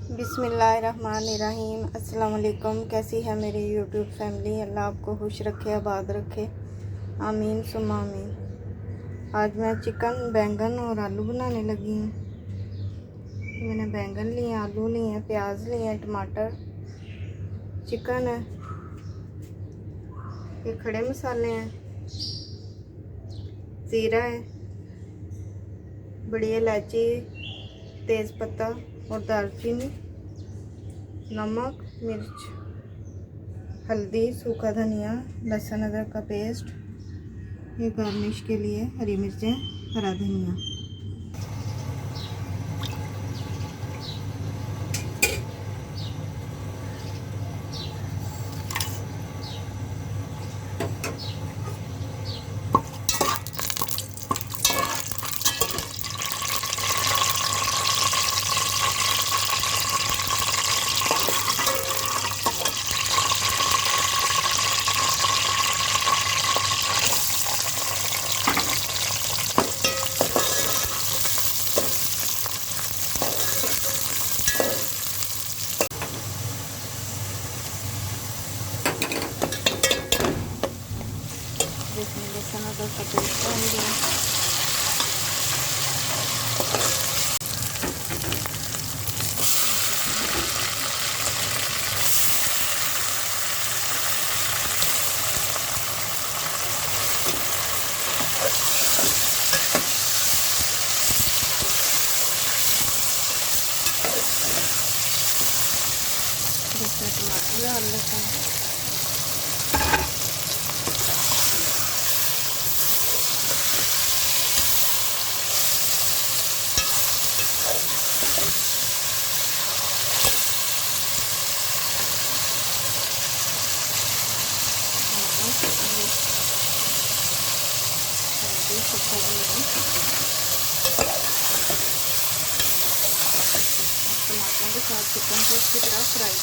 बिस्मिल्लाहिर्रहमानिर्रहीम। अस्सलाम वालेकुम। कैसी है मेरी यूट्यूब फैमिली? अल्लाह आपको खुश रखे, आबाद रखे, आमीन सुम्मा आमीन। आज मैं चिकन, बैंगन और आलू बनाने लगी हूँ। मैंने बैंगन लिए, आलू लिए, प्याज लिए, टमाटर, चिकन है, ये खड़े मसाले हैं, ज़ीरा है, बड़ी इलायची, तेज़पत्ता और दालचीनी, नमक, मिर्च, हल्दी, सूखा धनिया, लहसुन अदरक का पेस्ट, ये गार्निश के लिए हरी मिर्चें, हरा धनिया। इसमें लहसुन अदरक का पेस्ट डाल दिया। इसमें टमाटर डाल लेते हैं। टमाटरों के साथ चिकन को अच्छी तरह फ्राई।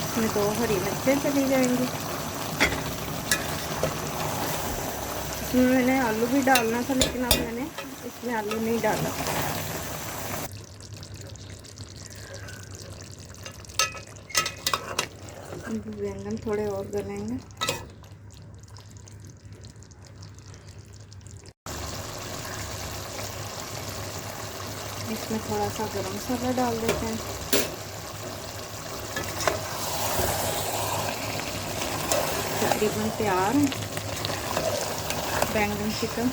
इसमें 2 हरी मिर्चें चली जाएंगी। इसमें मैंने आलू भी डालना था, लेकिन अब मैंने इसमें आलू नहीं डाला। बैंगन थोड़े और गलेंगे। इसमें थोड़ा सा गरम मसाला डाल देते हैं। तकरीबन तैयार है बैंगन चिकन।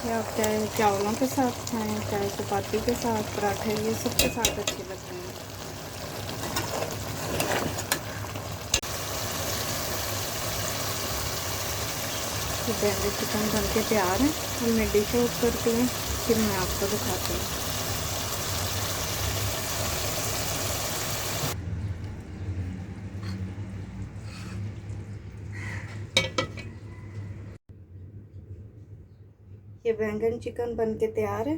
या आप चाहे चावलों के साथ खाएं, चाहे चपाती के साथ, पराठे, ये सब के साथ अच्छे लगते हैं। तो बैंगन चिकन बन के तैयार है। अब मैं डिश आउट करती हूँ, फिर मैं आपको दिखाती हूँ। ये बैंगन चिकन बन के तैयार है।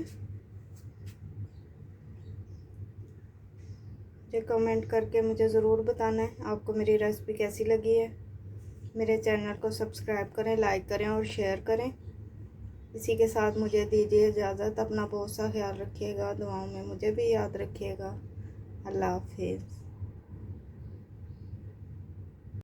मुझे कमेंट करके मुझे ज़रूर बताना है आपको मेरी रेसिपी कैसी लगी है। मेरे चैनल को सब्सक्राइब करें, लाइक करें और शेयर करें। इसी के साथ मुझे दीजिए इजाज़त। अपना बहुत सा ख्याल रखिएगा, दुआओं में मुझे भी याद रखिएगा। अल्लाह हाफिज़।